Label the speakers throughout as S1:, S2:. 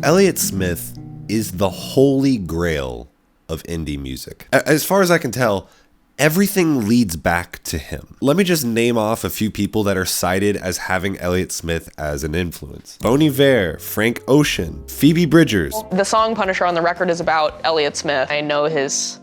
S1: Elliott Smith is the holy grail of indie music. As far as I can tell, everything leads back to him. Let me just name off a few people that are cited as having Elliott Smith as an influence. Bon Iver, Frank Ocean, Phoebe Bridgers.
S2: The song Punisher on the record is about Elliott Smith. I know his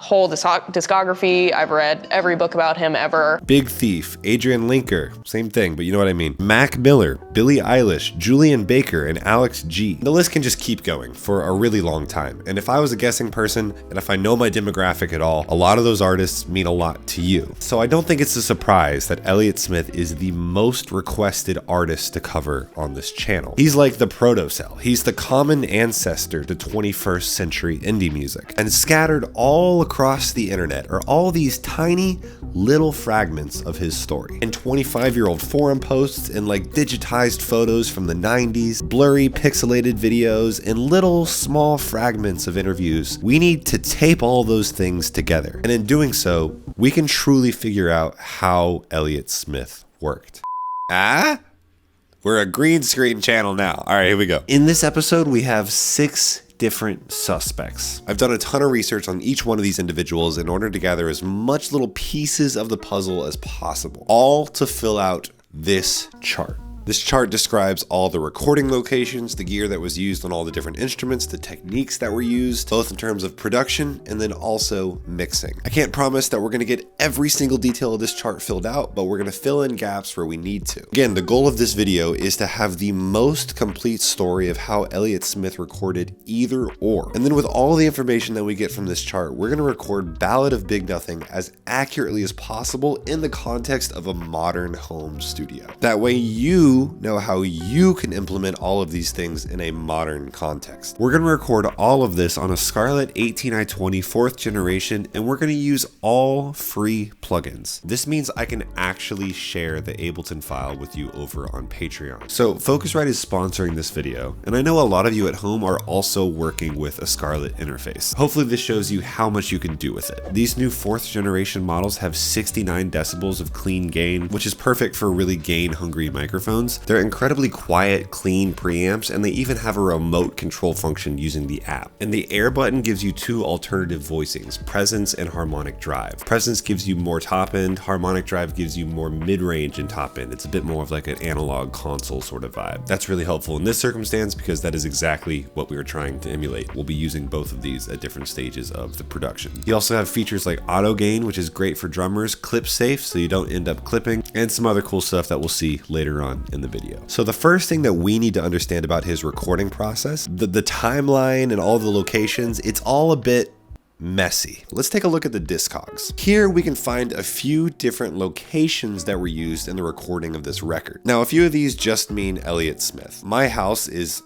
S2: whole discography. I've read every book about him ever.
S1: Big Thief, Adrian Linker, same thing, but you know what I mean. Mac Miller, Billie Eilish, Julian Baker, and Alex G. The list can just keep going for a really long time. And if I was a guessing person, and if I know my demographic at all, a lot of those artists mean a lot to you. So I don't think it's a surprise that Elliott Smith is the most requested artist to cover on this channel. He's like the proto-cell. He's the common ancestor to 21st century indie music. And scattered all across the internet are all these tiny little fragments of his story. In 25-year-old forum posts and like digitized photos from the 90s, blurry pixelated videos, and little small fragments of interviews. We need to tape all those things together. And in doing so, we can truly figure out how Elliott Smith worked. We're a green screen channel now. All right, here we go. In this episode, we have 6 different suspects. I've done a ton of research on each one of these individuals in order to gather as much little pieces of the puzzle as possible, all to fill out this chart. This chart describes all the recording locations, the gear that was used on all the different instruments, the techniques that were used, both in terms of production and then also mixing. I can't promise that we're going to get every single detail of this chart filled out, but we're going to fill in gaps where we need to. Again, the goal of this video is to have the most complete story of how Elliott Smith recorded either or. And then with all the information that we get from this chart, we're going to record Ballad of Big Nothing as accurately as possible in the context of a modern home studio. That way you know how you can implement all of these things in a modern context. We're going to record all of this on a Scarlett 18i20 4th generation, and we're going to use all free plugins. This means I can actually share the Ableton file with you over on Patreon. So Focusrite is sponsoring this video, and I know a lot of you at home are also working with a Scarlett interface. Hopefully this shows you how much you can do with it. These new 4th generation models have 69 decibels of clean gain, which is perfect for really gain-hungry microphones. They're incredibly quiet, clean preamps, and they even have a remote control function using the app. And the air button gives you 2 alternative voicings, presence and harmonic drive. Presence gives you more top end, harmonic drive gives you more mid-range and top end. It's a bit more of like an analog console sort of vibe. That's really helpful in this circumstance because that is exactly what we were trying to emulate. We'll be using both of these at different stages of the production. You also have features like auto gain, which is great for drummers, clip safe so you don't end up clipping, and some other cool stuff that we'll see later on in the video. So the first thing that we need to understand about his recording process, the timeline and all the locations, it's all a bit messy. Let's take a look at the Discogs. Here we can find a few different locations that were used in the recording of this record. Now, a few of these just mean Elliott Smith. My house is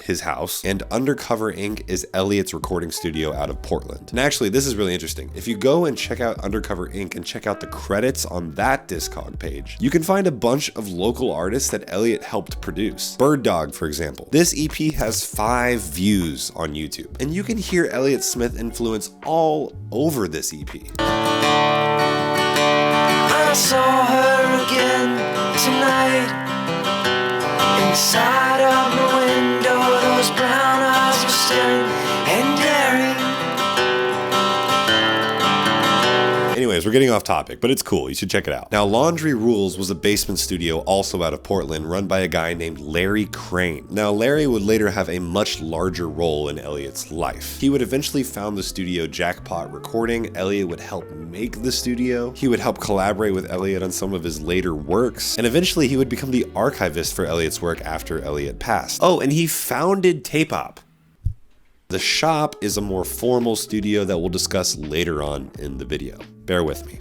S1: his house, and Undercover Inc. is Elliott's recording studio out of Portland. And actually, this is really interesting. If you go and check out Undercover Inc. and check out the credits on that Discog page, you can find a bunch of local artists that Elliott helped produce. Birddog, for example. This EP has 5 views on YouTube, and you can hear Elliott Smith influence all over this EP.
S3: I saw her again tonight, inside of my window, those brown eyes were staring and daring.
S1: Anyways, we're getting off topic, but it's cool. You should check it out. Now, Laundry Rules was a basement studio also out of Portland run by a guy named Larry Crane. Now, Larry would later have a much larger role in Elliott's life. He would eventually found the studio Jackpot Recording. Elliott would help make the studio. He would help collaborate with Elliott on some of his later works. And eventually he would become the archivist for Elliott's work after Elliott passed. Oh, and he founded Tape Op. The shop is a more formal studio that we'll discuss later on in the video. Bear with me.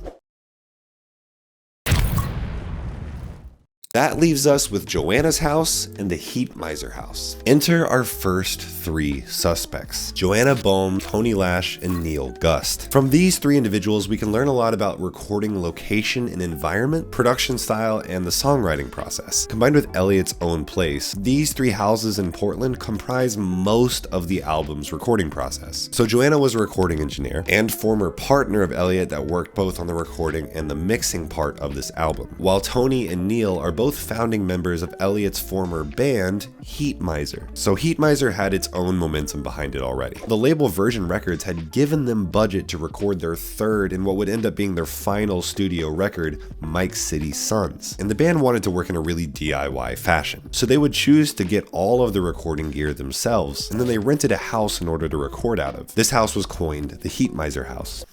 S1: That leaves us with Joanna's house and the Heat Miser house. Enter our first 3 suspects: Joanna Bohm, Tony Lash, and Neil Gust. From these 3 individuals, we can learn a lot about recording location and environment, production style, and the songwriting process. Combined with Elliott's own place, these 3 houses in Portland comprise most of the album's recording process. So Joanna was a recording engineer and former partner of Elliott that worked both on the recording and the mixing part of this album, while Tony and Neil are both both founding members of Elliott's former band, Heat Miser. So Heat Miser had its own momentum behind it already. The label Virgin Records had given them budget to record their third and what would end up being their final studio record, Mike City Sons. And the band wanted to work in a really DIY fashion. So they would choose to get all of the recording gear themselves, and then they rented a house in order to record out of. This house was coined the Heat Miser house.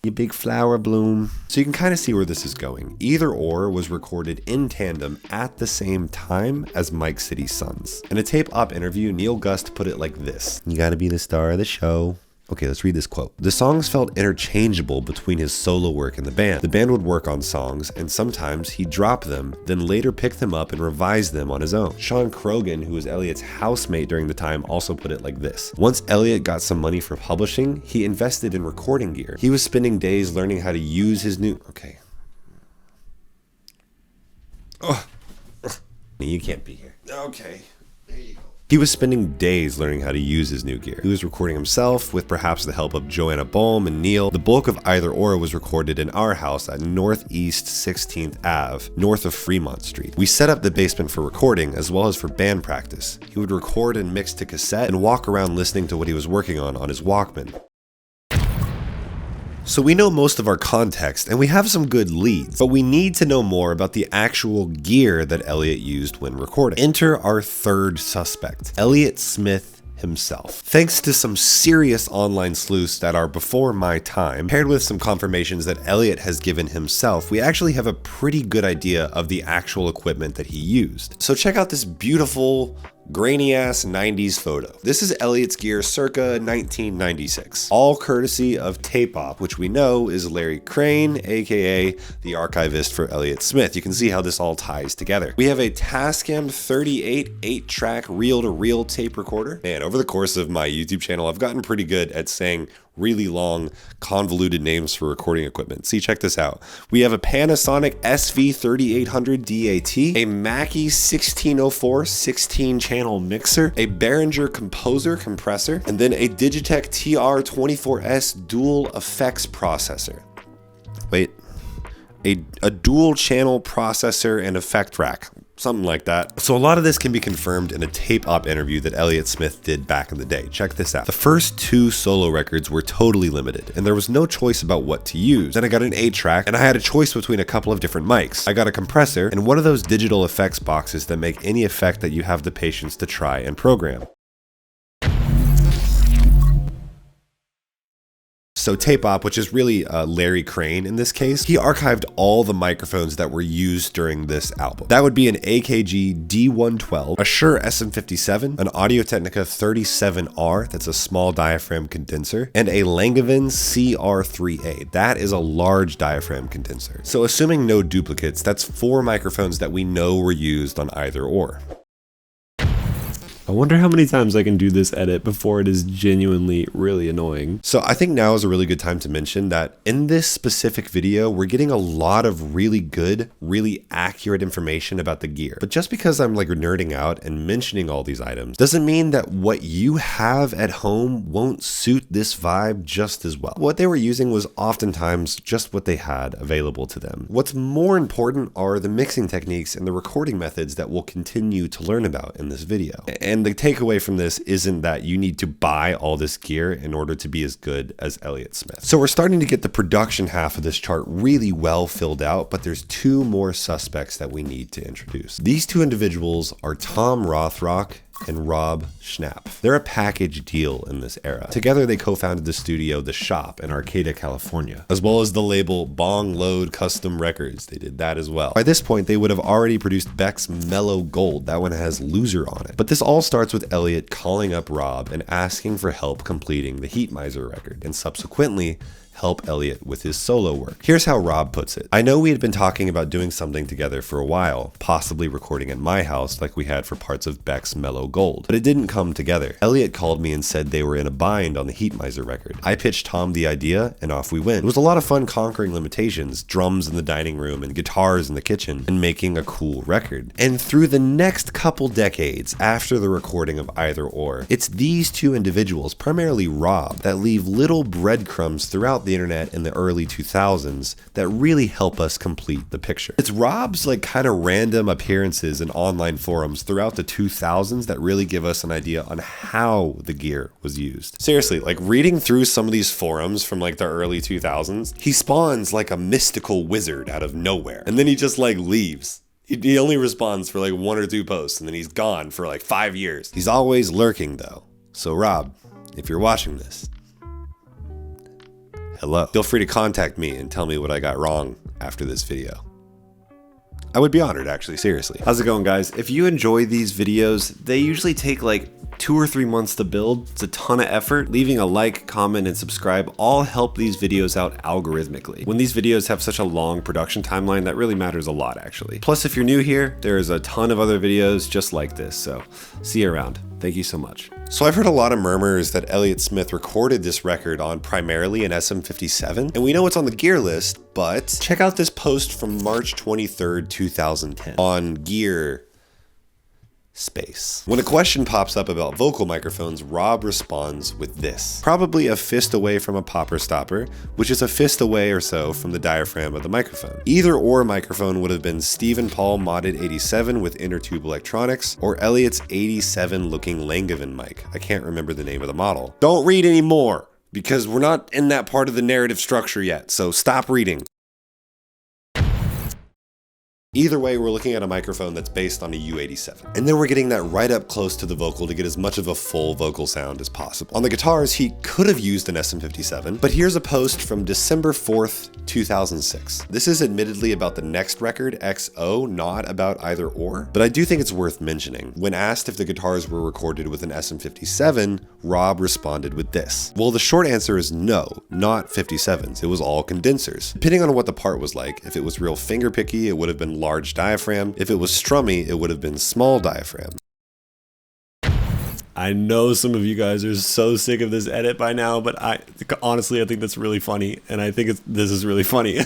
S1: You big flower bloom. So you can kind of see where this is going. Either Or was recorded in tandem at the same time as Mike City Sons. In a Tape Op interview, Neil Gust put it like this: "You gotta be the star of the show." Okay, let's read this quote. "The songs felt interchangeable between his solo work and the band. The band would work on songs, and sometimes he'd drop them, then later pick them up and revise them on his own." Sean Crogan, who was Elliott's housemate during the time, also put it like this: "Once Elliott got some money for publishing, he invested in recording gear. He was spending days learning how to use his new..." Okay. Oh, you can't be here. Okay. There you go. He was spending days learning how to use his new gear. He was recording himself with perhaps the help of Joanna Bohm and Neil. The bulk of Either Or was recorded in our house at Northeast 16th Ave, north of Fremont Street. We set up the basement for recording as well as for band practice. He would record and mix to cassette and walk around listening to what he was working on his Walkman. So we know most of our context, and we have some good leads, but we need to know more about the actual gear that Elliott used when recording. Enter our third suspect, Elliott Smith himself. Thanks to some serious online sleuths that are before my time, paired with some confirmations that Elliott has given himself, we actually have a pretty good idea of the actual equipment that he used. So check out this beautiful, grainy ass 90s photo. This is Elliott's gear circa 1996, all courtesy of Tape Op, which we know is Larry Crane, aka the archivist for Elliott Smith. You can see how this all ties together. We have a Tascam 38 8-track reel-to-reel tape recorder, and over the course of my YouTube channel, I've gotten pretty good at saying really long, convoluted names for recording equipment. See, check this out. We have a Panasonic SV3800 DAT, a Mackie 1604 16-channel mixer, a Behringer Composer compressor, and then a Digitech TR24S dual effects processor. Wait, a dual channel processor and effect rack. Something like that. So a lot of this can be confirmed in a Tape Op interview that Elliott Smith did back in the day. Check this out. The first 2 solo records were totally limited, and there was no choice about what to use. Then I got an 8-track, and I had a choice between a couple of different mics. I got a compressor, and one of those digital effects boxes that make any effect that you have the patience to try and program. So Tape Op, which is really Larry Crane in this case, he archived all the microphones that were used during this album. That would be an AKG D112, a Shure SM57, an Audio-Technica 37R, that's a small diaphragm condenser, and a Langevin CR3A. That is a large diaphragm condenser. So assuming no duplicates, that's 4 microphones that we know were used on Either Or. I wonder how many times I can do this edit before it is genuinely really annoying. So I think now is a really good time to mention that in this specific video, we're getting a lot of really good, really accurate information about the gear. But just because I'm like nerding out and mentioning all these items doesn't mean that what you have at home won't suit this vibe just as well. What they were using was oftentimes just what they had available to them. What's more important are the mixing techniques and the recording methods that we'll continue to learn about in this video. And the takeaway from this isn't that you need to buy all this gear in order to be as good as Elliott Smith. So we're starting to get the production half of this chart really well filled out, but there's 2 more suspects that we need to introduce. These 2 individuals are Tom Rothrock and Rob Schnapp. They're a package deal in this era. Together they co-founded the studio The Shop in Arcata, California, as well as the label Bong Load Custom Records. They did that as well. By this point, they would have already produced Beck's Mellow Gold. That one has Loser on it. But this all starts with Elliott calling up Rob and asking for help completing the Heat Miser record, and subsequently help Elliott with his solo work. Here's how Rob puts it. I know we had been talking about doing something together for a while, possibly recording at my house like we had for parts of Beck's Mellow Gold, but it didn't come together. Elliott called me and said they were in a bind on the Heat Miser record. I pitched Tom the idea, and off we went. It was a lot of fun conquering limitations, drums in the dining room and guitars in the kitchen, and making a cool record. And through the next couple decades after the recording of Either Or, it's these 2 individuals, primarily Rob, that leave little breadcrumbs throughout the the internet in the early 2000s that really help us complete the picture. It's Rob's like kind of random appearances in online forums throughout the 2000s that really give us an idea on how the gear was used. Seriously, like reading through some of these forums from like the early 2000s, he spawns like a mystical wizard out of nowhere, and then he just like leaves. He only responds for like 1 or 2 posts, and then he's gone for like 5 years. He's always lurking though. So Rob, if you're watching this, hello. Feel free to contact me and tell me what I got wrong after this video. I would be honored, actually, seriously. How's it going, guys? If you enjoy these videos, they usually take like 2 or 3 months to build. It's a ton of effort. Leaving a like, comment, and subscribe all help these videos out algorithmically. When these videos have such a long production timeline, that really matters a lot, actually. Plus, if you're new here, there's a ton of other videos just like this, so see you around. Thank you so much. So I've heard a lot of murmurs that Elliott Smith recorded this record on primarily an SM57, and we know it's on the gear list, but check out this post from March 23rd, 2010 on Gear Space. When a question pops up about vocal microphones, Rob responds with this. Probably a fist away from a popper stopper, which is a fist away or so from the diaphragm of the microphone. Either or microphone would have been Stephen Paul modded 87 with inner tube electronics, or Elliott's 87 looking Langevin mic. I can't remember the name of the model. Don't read anymore, because we're not in that part of the narrative structure yet, so stop reading. Either way, we're looking at a microphone that's based on a U87. And then we're getting that right up close to the vocal to get as much of a full vocal sound as possible. On the guitars, he could have used an SM57, but here's a post from December 4th, 2006. This is admittedly about the next record, XO, not about either or, but I do think it's worth mentioning. When asked if the guitars were recorded with an SM57, Rob responded with this. Well, the short answer is no, not 57s. It was all condensers. Depending on what the part was like, if it was real fingerpicky, it would have been large diaphragm. If it was strummy, it would have been small diaphragm. I know some of you guys are so sick of this edit by now, but honestly, I think that's really funny, and I think this is really funny.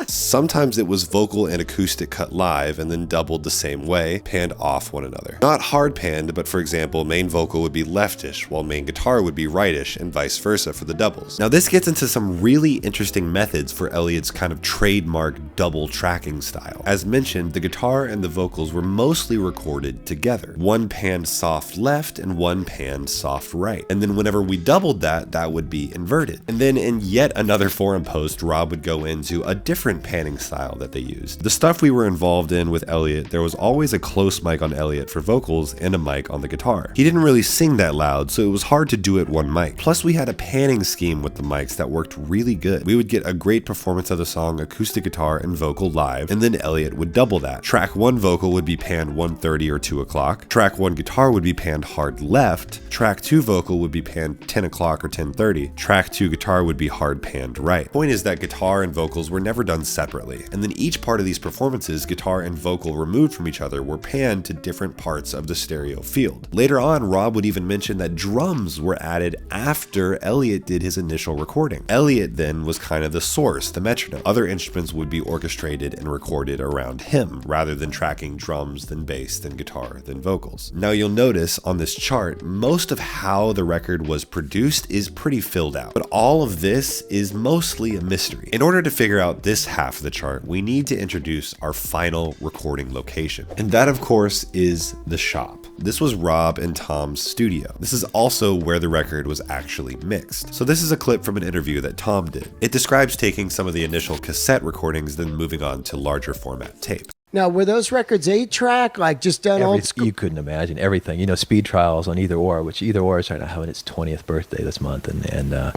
S1: Sometimes it was vocal and acoustic cut live and then doubled the same way, panned off one another. Not hard panned, but for example, main vocal would be leftish, while main guitar would be rightish, and vice versa for the doubles. Now this gets into some really interesting methods for Elliott's kind of trademark double tracking style. As mentioned, the guitar and the vocals were mostly recorded together. One panned soft left and one panned soft right. And then whenever we doubled that, that would be inverted. And then in yet another forum post, Rob would go into a different panning style that they used. The stuff we were involved in with Elliott, there was always a close mic on Elliott for vocals and a mic on the guitar. He didn't really sing that loud, so it was hard to do it one mic. Plus we had a panning scheme with the mics that worked really good. We would get a great performance of the song acoustic guitar and vocal live, and then Elliott would double that. Track 1 vocal would be panned 1:30 or 2 o'clock. Track 1 guitar would be panned hard left. Track 2 vocal would be panned 10 o'clock or 10:30. Track 2 guitar would be hard panned right. Point is that guitar and vocals were never done separately, and then each part of these performances, guitar and vocal removed from each other, were panned to different parts of the stereo field. Later on, Rob would even mention that drums were added after Elliott did his initial recording. Elliott then was kind of the source, the metronome. Other instruments would be orchestrated and recorded around him, rather than tracking drums, then bass, then guitar, then vocals. Now you'll notice on this chart, most of how the record was produced is pretty filled out, but all of this is mostly a mystery. In order to figure out this half of the chart, we need to introduce our final recording location, and that of course is the shop. This was Rob and Tom's studio. This is also where the record was actually mixed. So this is a clip from an interview that Tom did. It describes taking some of the initial cassette recordings, then moving on to larger format tape.
S4: Now, were those records 8-track, like just done old school?
S5: You couldn't imagine everything. You know, Speed Trials on Either Or, which Either Or is right now having its 20th birthday this month, and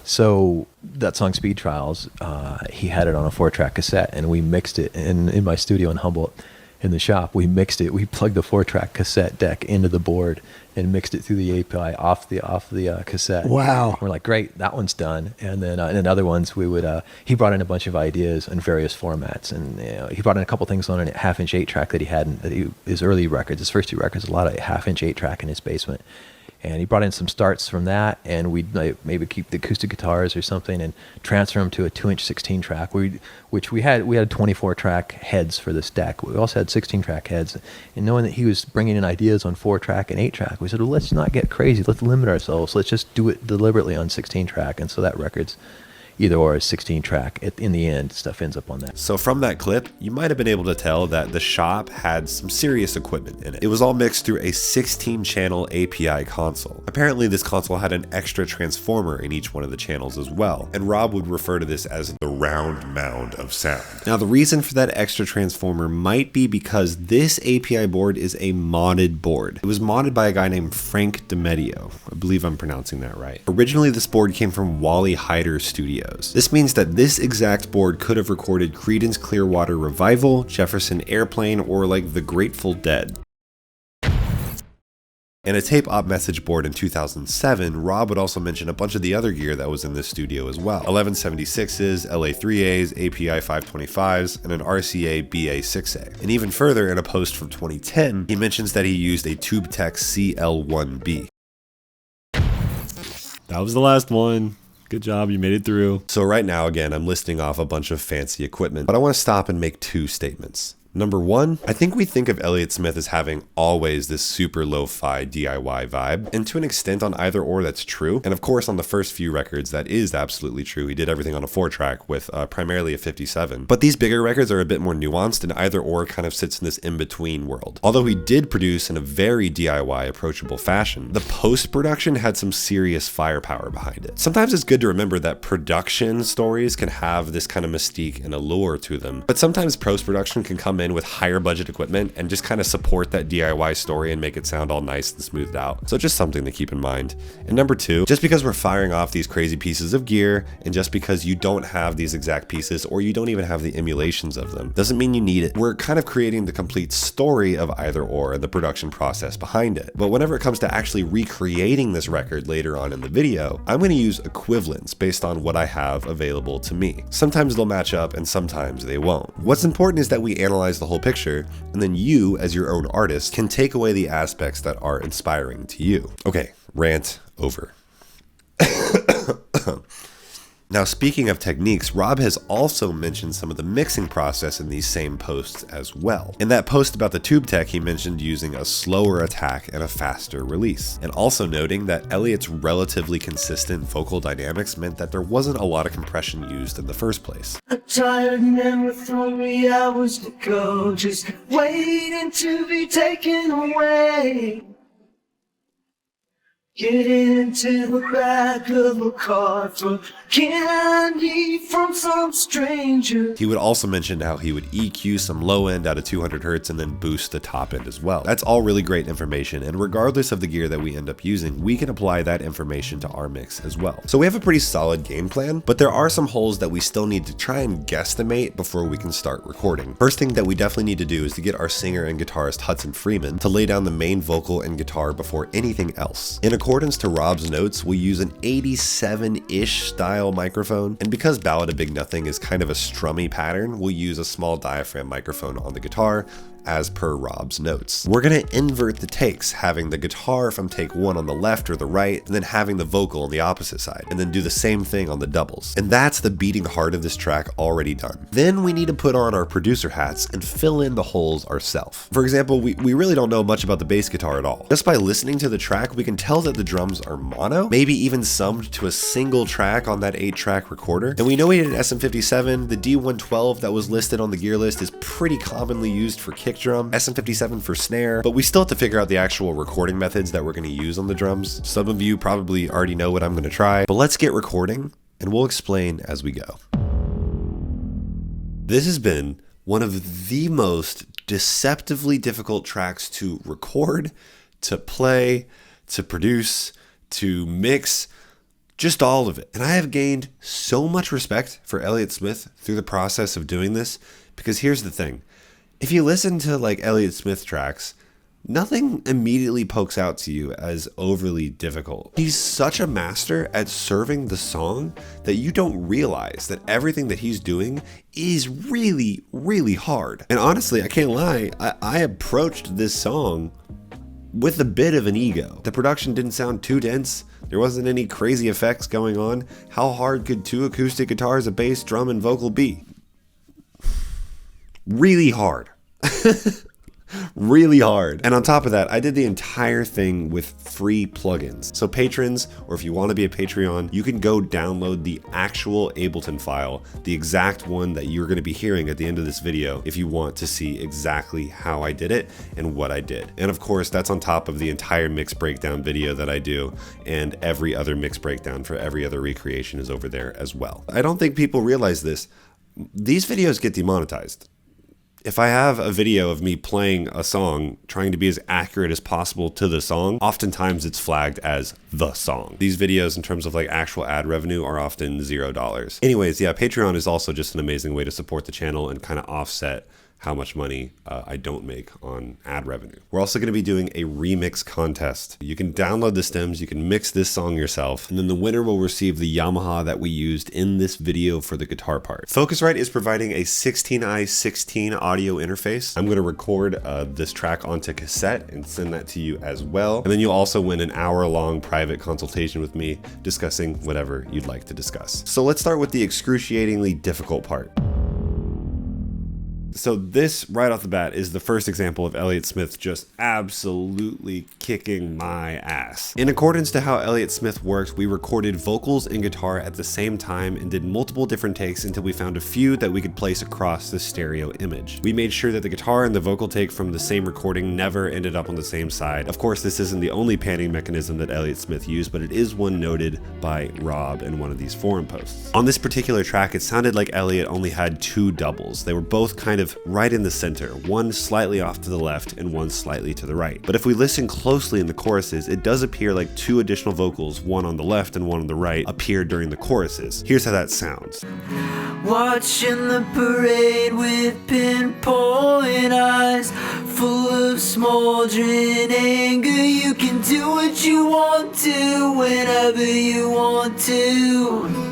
S5: so that song Speed Trials, he had it on a 4-track cassette, and we mixed it in my studio in Humboldt, in the shop. We mixed it. We plugged the 4-track cassette deck into the board and mixed it through the API off the cassette.
S4: Wow.
S5: We're like, great, that one's done. And then in other ones, we would he brought in a bunch of ideas in various formats, and he brought in a couple things on a 1/2-inch 8-track that he had in his early records, his first 2 records, a lot of 1/2-inch 8-track in his basement. And he brought in some starts from that, and we'd maybe keep the acoustic guitars or something and transfer them to a 2-inch 16-track, which we had 24-track heads for this deck. We also had 16-track heads. And knowing that he was bringing in ideas on 4-track and 8-track, we said, well, let's not get crazy. Let's limit ourselves. Let's just do it deliberately on 16-track. And so that record's Either Or is 16-track. In the end, stuff ends up on that.
S1: So from that clip, you might have been able to tell that the shop had some serious equipment in it. It was all mixed through a 16-channel API console. Apparently, this console had an extra transformer in each one of the channels as well, and Rob would refer to this as the round mound of sound. Now, the reason for that extra transformer might be because this API board is a modded board. It was modded by a guy named Frank DeMedio. I believe I'm pronouncing that right. Originally, this board came from Wally Heider Studios. This means that this exact board could have recorded Creedence Clearwater Revival, Jefferson Airplane, or like the Grateful Dead. In a tape op message board in 2007, Rob would also mention a bunch of the other gear that was in this studio as well. 1176s, LA3As, API 525s, and an RCA BA6A. And even further, in a post from 2010, he mentions that he used a TubeTech CL1B. That was the last one. Good job, you made it through. So right now, again, I'm listing off a bunch of fancy equipment, but I want to stop and make two statements. Number one, I think we think of Elliott Smith as having always this super lo-fi DIY vibe, and to an extent on Either Or that's true, and of course on the first few records that is absolutely true. He did everything on a 4-track with primarily a 57, but these bigger records are a bit more nuanced, and Either Or kind of sits in this in-between world. Although he did produce in a very DIY approachable fashion, the post-production had some serious firepower behind it. Sometimes it's good to remember that production stories can have this kind of mystique and allure to them, but sometimes post-production can come in with higher budget equipment and just kind of support that DIY story and make it sound all nice and smoothed out. So just something to keep in mind. And number two, just because we're firing off these crazy pieces of gear, and just because you don't have these exact pieces or you don't even have the emulations of them, doesn't mean you need it. We're kind of creating the complete story of Either Or and the production process behind it. But whenever it comes to actually recreating this record later on in the video, I'm going to use equivalents based on what I have available to me. Sometimes they'll match up and sometimes they won't. What's important is that we analyze the whole picture, and then you, as your own artist, can take away the aspects that are inspiring to you. Okay, rant over. Now, speaking of techniques, Rob has also mentioned some of the mixing process in these same posts as well. In that post about the TubeTech, he mentioned using a slower attack and a faster release, and also noting that Elliott's relatively consistent vocal dynamics meant that there wasn't a lot of compression used in the first place.
S3: A tired man with 3 hours to go, just waiting to be taken away. Get into the back of a car for candy from some stranger.
S1: He would also mention how he would EQ some low end out of 200 Hertz and then boost the top end as well. That's all really great information, and regardless of the gear that we end up using, we can apply that information to our mix as well. So we have a pretty solid game plan, but there are some holes that we still need to try and guesstimate before we can start recording. First thing that we definitely need to do is to get our singer and guitarist Hudson Freeman to lay down the main vocal and guitar before anything else. In accordance to Rob's notes, we use an 87-ish style microphone, and because Ballad of Big Nothing is kind of a strummy pattern, we'll use a small diaphragm microphone on the guitar, as per Rob's notes. We're gonna invert the takes, having the guitar from take 1 on the left or the right, and then having the vocal on the opposite side, and then do the same thing on the doubles. And that's the beating heart of this track already done. Then we need to put on our producer hats and fill in the holes ourselves. For example, we really don't know much about the bass guitar at all. Just by listening to the track, we can tell that the drums are mono, maybe even summed to a single track on that 8-track recorder. And we know we did an SM57, the D112 that was listed on the gear list is pretty commonly used for kick drum, SM57 for snare, but we still have to figure out the actual recording methods that we're going to use on the drums. Some of you probably already know what I'm going to try, but let's get recording and we'll explain as we go. This has been one of the most deceptively difficult tracks to record, to play, to produce, to mix, just all of it. And I have gained so much respect for Elliott Smith through the process of doing this, because here's the thing. If you listen to like Elliott Smith tracks, nothing immediately pokes out to you as overly difficult. He's such a master at serving the song that you don't realize that everything that he's doing is really, really hard. And honestly, I can't lie, I approached this song with a bit of an ego. The production didn't sound too dense. There wasn't any crazy effects going on. How hard could 2 acoustic guitars, a bass, drum, and vocal be? Really hard. Really hard. And on top of that, I did the entire thing with free plugins. So patrons, or if you want to be a Patreon, you can go download the actual Ableton file, the exact one that you're going to be hearing at the end of this video, if you want to see exactly how I did it and what I did. And of course, that's on top of the entire mix breakdown video that I do, and every other mix breakdown for every other recreation is over there as well. I don't think people realize this. These videos get demonetized. If I have a video of me playing a song, trying to be as accurate as possible to the song, oftentimes it's flagged as the song. These videos, in terms of like actual ad revenue, are often $0. Anyways, yeah, Patreon is also just an amazing way to support the channel and kind of offset how much money I don't make on ad revenue. We're also going to be doing a remix contest. You can download the stems, you can mix this song yourself, and then the winner will receive the Yamaha that we used in this video for the guitar part. Focusrite is providing a 16i16 audio interface. I'm going to record this track onto cassette and send that to you as well. And then you'll also win an hour-long private consultation with me discussing whatever you'd like to discuss. So let's start with the excruciatingly difficult part. So this, right off the bat, is the first example of Elliott Smith just absolutely kicking my ass. In accordance to how Elliott Smith works, we recorded vocals and guitar at the same time and did multiple different takes until we found a few that we could place across the stereo image. We made sure that the guitar and the vocal take from the same recording never ended up on the same side. Of course, this isn't the only panning mechanism that Elliott Smith used, but it is one noted by Rob in one of these forum posts. On this particular track, it sounded like Elliott only had 2 doubles. They were both kind of right in the center, one slightly off to the left and one slightly to the right. But if we listen closely in the choruses, it does appear like 2 additional vocals, one on the left and one on the right, appear during the choruses. Here's how that sounds.
S3: Watching the parade with pinpoint eyes, full of smoldering anger. You can do what you want to, whenever you want to.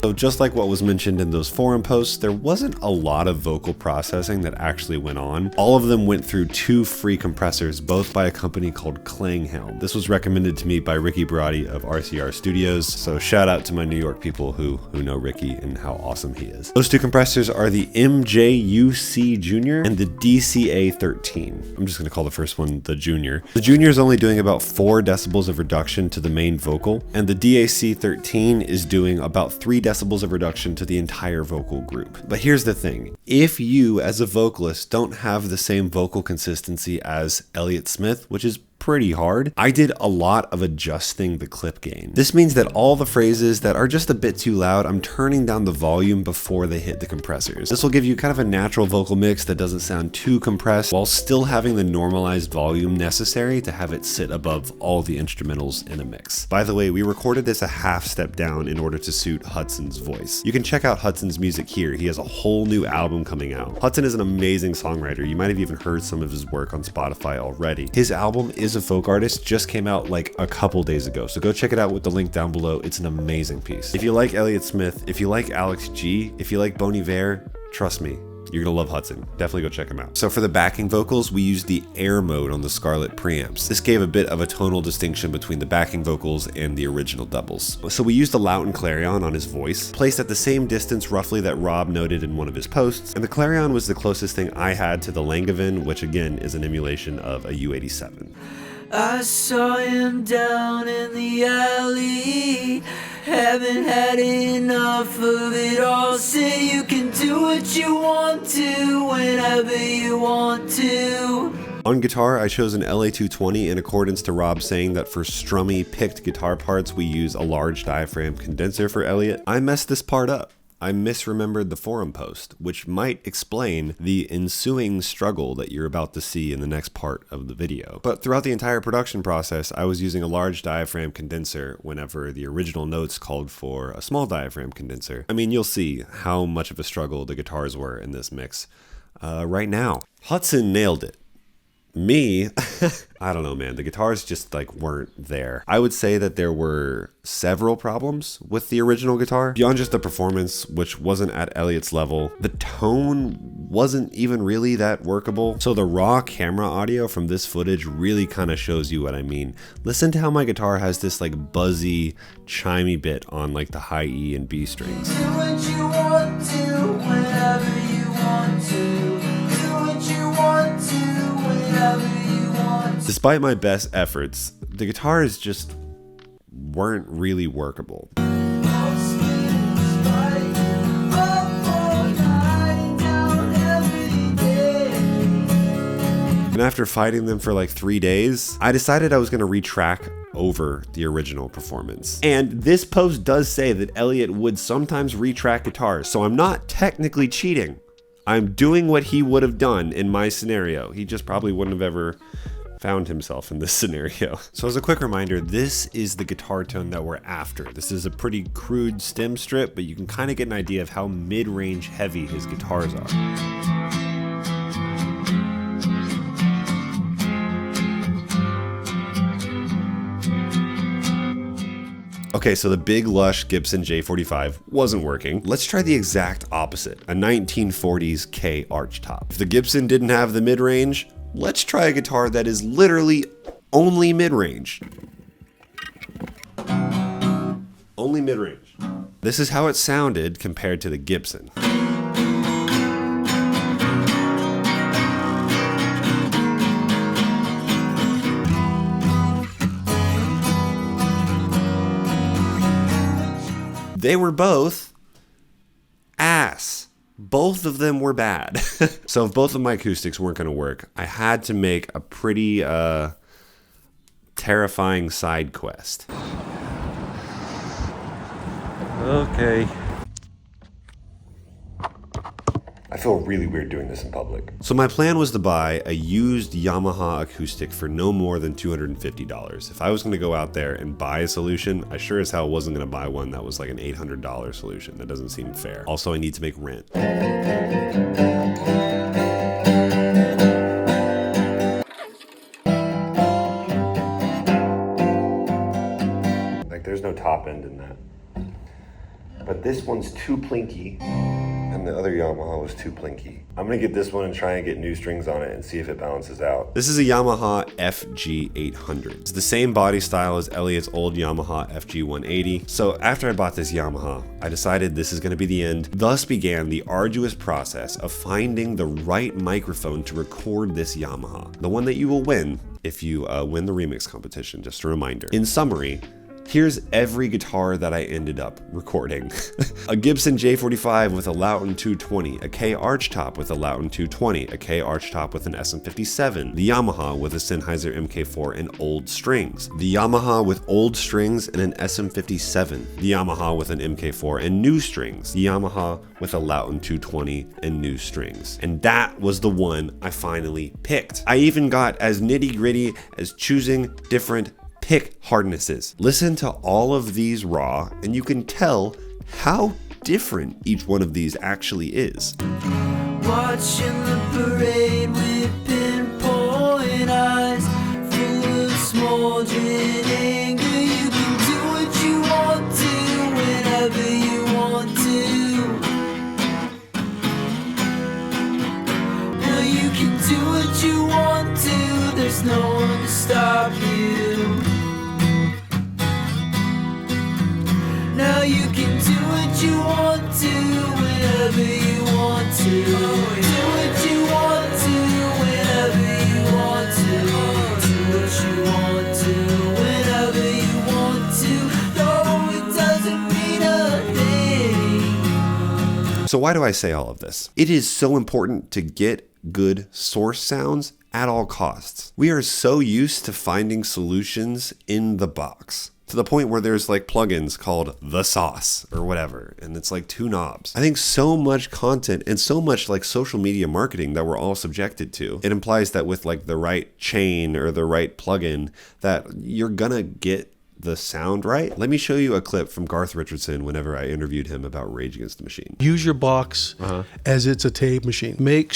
S1: So just like what was mentioned in those forum posts, there wasn't a lot of vocal processing that actually went on. All of them went through 2 free compressors, both by a company called Klanghelm. This was recommended to me by Ricky Barati of RCR Studios, so shout out to my New York people who know Ricky and how awesome he is. Those 2 compressors are the MJUC Junior and the DCA13. I'm just gonna call the first one the Junior. The Junior is only doing about 4 decibels of reduction to the main vocal, and the DAC13 is doing about 3 decibels of reduction to the entire vocal group. But here's the thing. If you, as a vocalist, don't have the same vocal consistency as Elliott Smith, which is pretty hard, I did a lot of adjusting the clip gain. This means that all the phrases that are just a bit too loud, I'm turning down the volume before they hit the compressors. This will give you kind of a natural vocal mix that doesn't sound too compressed while still having the normalized volume necessary to have it sit above all the instrumentals in a mix. By the way, we recorded this a half step down in order to suit Hudson's voice. You can check out Hudson's music here. He has a whole new album coming out. Hudson is an amazing songwriter. You might have even heard some of his work on Spotify already. His album is a Folk Artist just came out like a couple days ago, so go check it out with the link down below. It's an amazing piece. If you like Elliott Smith, if you like Alex G, if you like Bon Iver, trust me, you're gonna love Hudson. Definitely go check him out. So for the backing vocals, we used the air mode on the Scarlett preamps. This gave a bit of a tonal distinction between the backing vocals and the original doubles. So we used the Lauten Clarion on his voice, placed at the same distance roughly that Rob noted in one of his posts, and the Clarion was the closest thing I had to the Langevin, which again is an emulation of a U87.
S3: I saw him down in the alley, haven't had enough of it all. Say you can do what you want to, whenever you want to.
S1: On guitar, I chose an LA220 in accordance to Rob saying that for strummy picked guitar parts, we use a large diaphragm condenser for Elliott. I messed this part up. I misremembered the forum post, which might explain the ensuing struggle that you're about to see in the next part of the video. But throughout the entire production process, I was using a large diaphragm condenser whenever the original notes called for a small diaphragm condenser. I mean, you'll see how much of a struggle the guitars were in this mix right now. Hudson nailed it. Me, I don't know, man. The guitars just like weren't there. I would say that there were several problems with the original guitar. Beyond just the performance, which wasn't at Elliott's level, the tone wasn't even really that workable. So the raw camera audio from this footage really kind of shows you what I mean. Listen to how my guitar has this like buzzy, chimey bit on like the high E and B strings.
S3: Do what you want to, whenever you want to. Do what you want to, whenever you want to.
S1: Despite my best efforts, the guitars just weren't really workable. And after fighting them for like 3 days, I decided I was going to retrack over the original performance. And this post does say that Elliott would sometimes retrack guitars, so I'm not technically cheating. I'm doing what he would have done in my scenario. He just probably wouldn't have ever found himself in this scenario. So as a quick reminder, this is the guitar tone that we're after. This is a pretty crude stem strip, but you can kind of get an idea of how mid-range heavy his guitars are. Okay, so the big lush Gibson J45 wasn't working. Let's try the exact opposite, a 1940s K arch top. If the Gibson didn't have the mid-range, let's try a guitar that is literally only mid-range. Only mid-range. This is how it sounded compared to the Gibson. They were both ass. Both of them were bad. So if both of my acoustics weren't going to work, I had to make a pretty terrifying side quest. Okay. I feel really weird doing this in public. So my plan was to buy a used Yamaha acoustic for no more than $250. If I was gonna go out there and buy a solution, I sure as hell wasn't gonna buy one that was like an $800 solution. That doesn't seem fair. Also, I need to make rent. Like there's no top end in that. But this one's too plinky. And the other Yamaha was too plinky. I'm gonna get this one and try and get new strings on it and see if it balances out. This is a Yamaha FG800. It's the same body style as Elliott's old Yamaha FG180. So after I bought this Yamaha, I decided this is gonna be the end. Thus began the arduous process of finding the right microphone to record this Yamaha. The one that you will win if you win the remix competition, just a reminder. In summary, here's every guitar that I ended up recording. A Gibson J45 with a Loughton 220, a K arch top with a Loughton 220, a K arch top with an SM57, the Yamaha with a Sennheiser MK4 and old strings, the Yamaha with old strings and an SM57, the Yamaha with an MK4 and new strings, the Yamaha with a Loughton 220 and new strings. And that was the one I finally picked. I even got as nitty gritty as choosing different pick hardnesses. Listen to all of these raw and you can tell how different each one of these actually is.
S3: Watching the parade with pinpoint eyes, full of smoldering anger. You can do what you want to, whenever you want to. Now you can do what you want to, there's no one to stop you. Now you can do what you want to, whenever you want to. Do what you want to, whenever you want to. Do what you want to, whenever you want to. Though it doesn't mean a thing.
S1: So why do I say all of this? It is so important to get good source sounds at all costs. We are so used to finding solutions in the box, to the point where there's like plugins called The Sauce or whatever, and it's like 2 knobs. I think so much content and so much like social media marketing that we're all subjected to, it implies that with like the right chain or the right plugin that you're gonna get the sound right, let me show you a clip from Garth Richardson whenever I interviewed him about Rage Against the Machine.
S6: Use your box as it's a tape machine. Make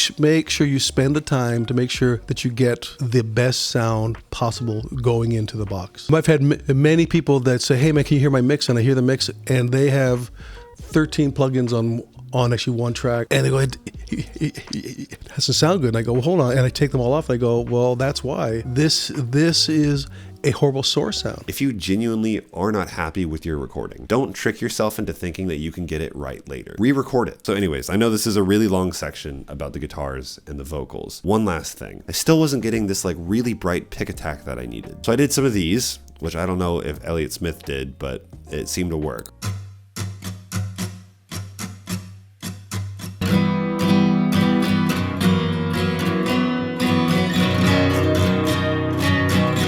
S6: sure you spend the time to make sure that you get the best sound possible going into the box. I've had many people that say, hey man, can you hear my mix? And I hear the mix and they have 13 plugins on actually one track, and they go, it doesn't sound good. And I go, well, hold on, and I take them all off, and I go, well, that's why. This is a horrible source sound.
S1: If you genuinely are not happy with your recording, don't trick yourself into thinking that you can get it right later. Re-record it. So anyways, I know this is a really long section about the guitars and the vocals. One last thing. I still wasn't getting this like really bright pick attack that I needed. So I did some of these, which I don't know if Elliott Smith did, but it seemed to work.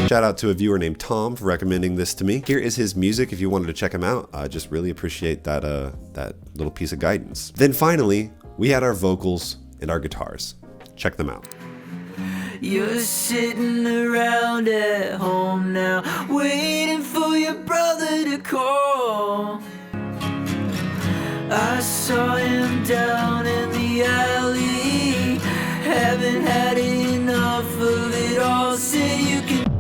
S1: Shout out to a viewer named Tom for recommending this to me. Here is his music if you wanted to check him out. I just really appreciate that little piece of guidance. Then finally, we had our vocals and our guitars. Check them out.
S3: You're sitting around at home now, waiting for your brother to call. I saw him down in the alley, haven't had enough of it all, said you can.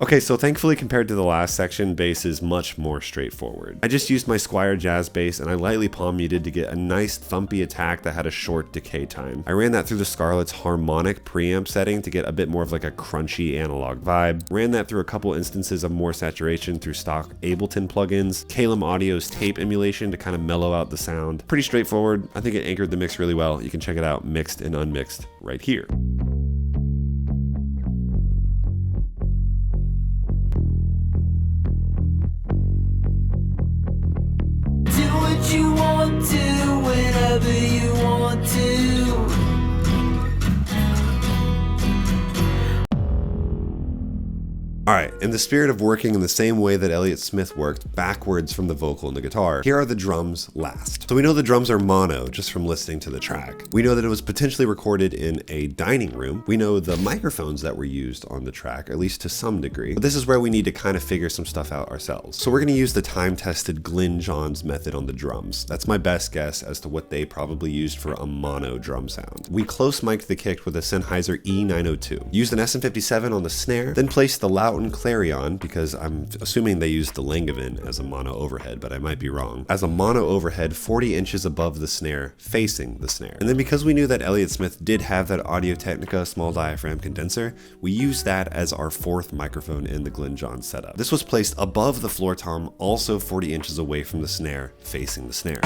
S1: Okay, so thankfully compared to the last section, bass is much more straightforward. I just used my Squier Jazz bass and I lightly palm muted to get a nice thumpy attack that had a short decay time. I ran that through the Scarlett's harmonic preamp setting to get a bit more of like a crunchy analog vibe. Ran that through a couple instances of more saturation through stock Ableton plugins, Calum Audio's tape emulation to kind of mellow out the sound. Pretty straightforward. I think it anchored the mix really well. You can check it out mixed and unmixed right here.
S3: You want to whenever you want to.
S1: Alright, in the spirit of working in the same way that Elliott Smith worked, backwards from the vocal and the guitar, here are the drums last. So we know the drums are mono just from listening to the track. We know that it was potentially recorded in a dining room. We know the microphones that were used on the track, at least to some degree. But this is where we need to kind of figure some stuff out ourselves. So we're going to use the time-tested Glyn Johns method on the drums. That's my best guess as to what they probably used for a mono drum sound. We close mic'd the kick with a Sennheiser E902. Used an SM57 on the snare, then placed the Loudon Clarion, because I'm assuming they used the Langevin as a mono overhead, but I might be wrong, as a mono overhead 40 inches above the snare, facing the snare. And then because we knew that Elliott Smith did have that Audio-Technica small diaphragm condenser, we used that as our fourth microphone in the Glyn Johns setup. This was placed above the floor tom, also 40 inches away from the snare, facing the snare.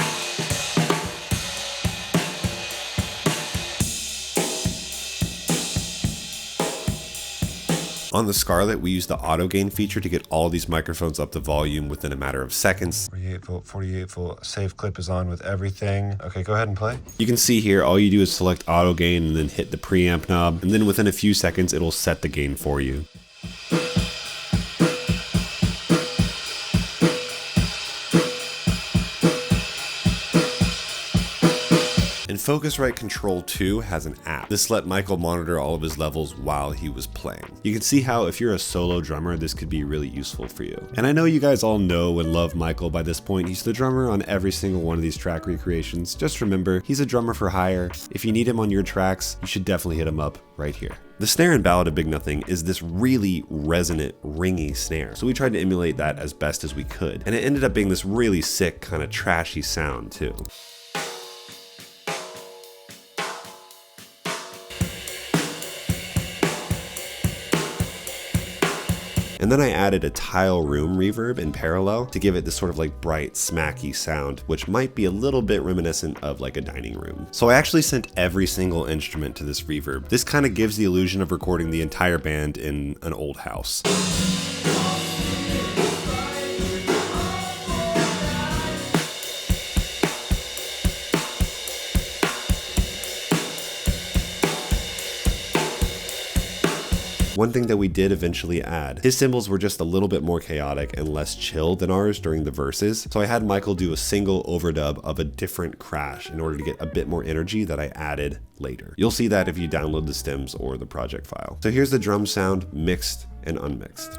S1: On the Scarlett, we used the auto gain feature to get all these microphones up to volume within a matter of seconds.
S7: 48 volt, save clip is on with everything. Okay, go ahead and play.
S1: You can see here, all you do is select auto gain and then hit the preamp knob, and then within a few seconds, it'll set the gain for you. And Focusrite Control 2 has an app. This let Michael monitor all of his levels while he was playing. You can see how if you're a solo drummer, this could be really useful for you. And I know you guys all know and love Michael by this point. He's the drummer on every single one of these track recreations. Just remember, he's a drummer for hire. If you need him on your tracks, you should definitely hit him up right here. The snare in Ballad of Big Nothing is this really resonant, ringy snare. So we tried to emulate that as best as we could. And it ended up being this really sick, kind of trashy sound too. And then I added a tile room reverb in parallel to give it this sort of like bright, smacky sound, which might be a little bit reminiscent of like a dining room. So I actually sent every single instrument to this reverb. This kind of gives the illusion of recording the entire band in an old house. One thing that we did eventually add, his cymbals were just a little bit more chaotic and less chill than ours during the verses, so I had Michael do a single overdub of a different crash in order to get a bit more energy that I added later. You'll see that if you download the stems or the project file. So here's the drum sound mixed and unmixed.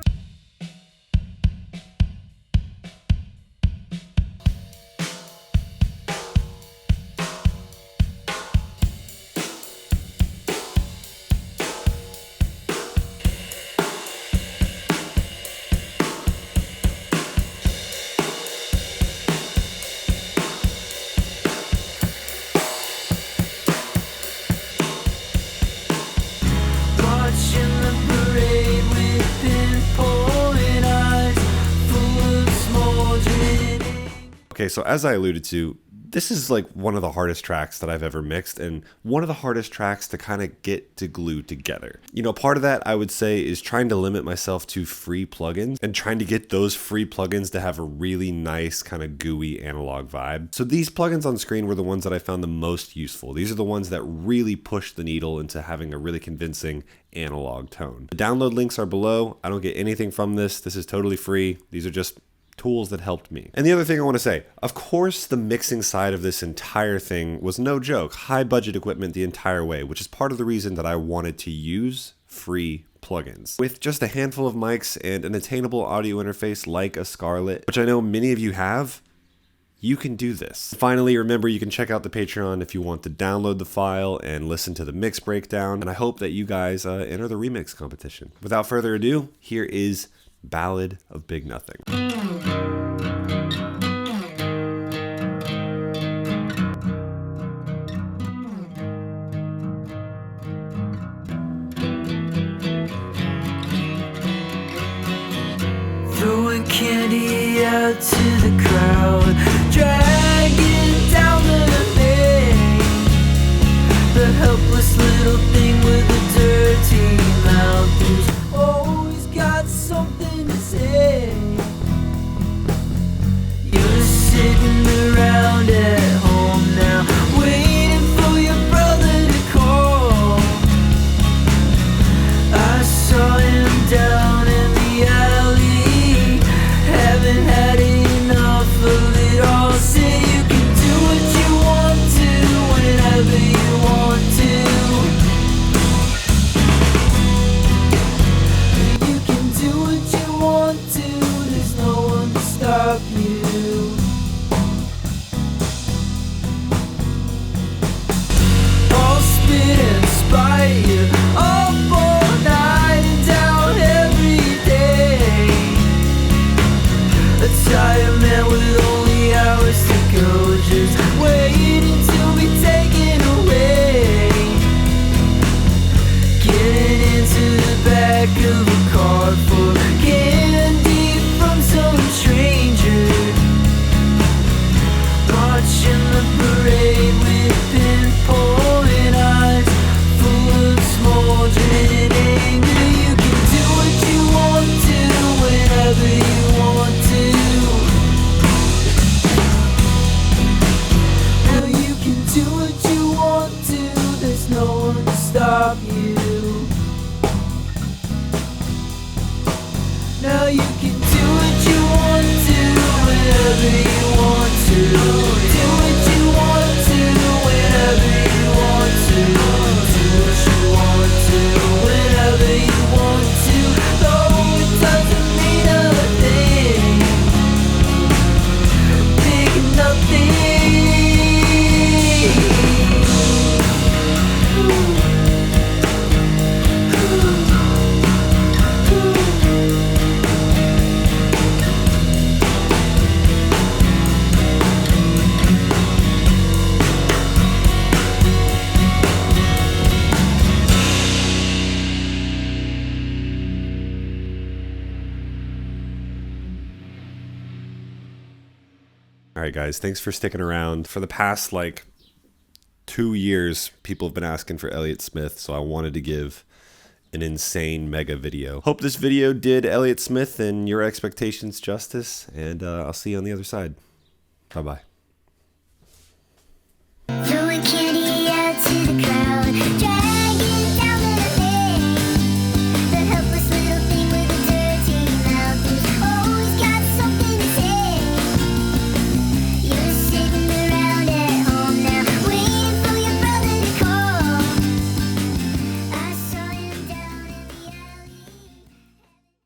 S1: Okay, so as I alluded to, this is like one of the hardest tracks that I've ever mixed, and one of the hardest tracks to kind of get to glue together. You know, part of that I would say is trying to limit myself to free plugins and trying to get those free plugins to have a really nice kind of gooey analog vibe. So these plugins on screen were the ones that I found the most useful. These are the ones that really push the needle into having a really convincing analog tone. The download links are below. I don't get anything from this. This is totally free. These are just tools that helped me. And the other thing I want to say, of course, the mixing side of this entire thing was no joke. High budget equipment the entire way, which is part of the reason that I wanted to use free plugins. With just a handful of mics and an attainable audio interface like a Scarlett, which I know many of you have, you can do this. Finally, remember, you can check out the Patreon if you want to download the file and listen to the mix breakdown. And I hope that you guys enter the remix competition. Without further ado, here is Ballad of Big Nothing.
S3: Throwing candy out to the crowd, dragging down the lane. The helpless little thing with a dirty mouth who's always got something to say. You're sitting around at home now, waiting for your brother to call. I saw him down in the alley, haven't had enough of it all. Say you can do what you want to, whenever you want to. You can do what you want to, there's no one to stop you. All spit and spite you, up all night and down every day. A tired man with only hours to go, just waiting to be taken away. Getting into the back of a car for candy from some stranger. Watching the parade with pinpoint eyes, full of smoldering anger. You can do what you want to, whenever you want to. Well, you can do what you want to, there's no one to stop you. Now you can do what you want to, whenever you want to. Do what you want to, whenever you want to. Do what you want to, whenever you want to. Though it doesn't mean a thing. Big nothing.
S1: All right, guys, thanks for sticking around. For the past, 2 years, people have been asking for Elliott Smith, so I wanted to give an insane mega video. Hope this video did Elliott Smith and your expectations justice, and I'll see you on the other side. Bye-bye.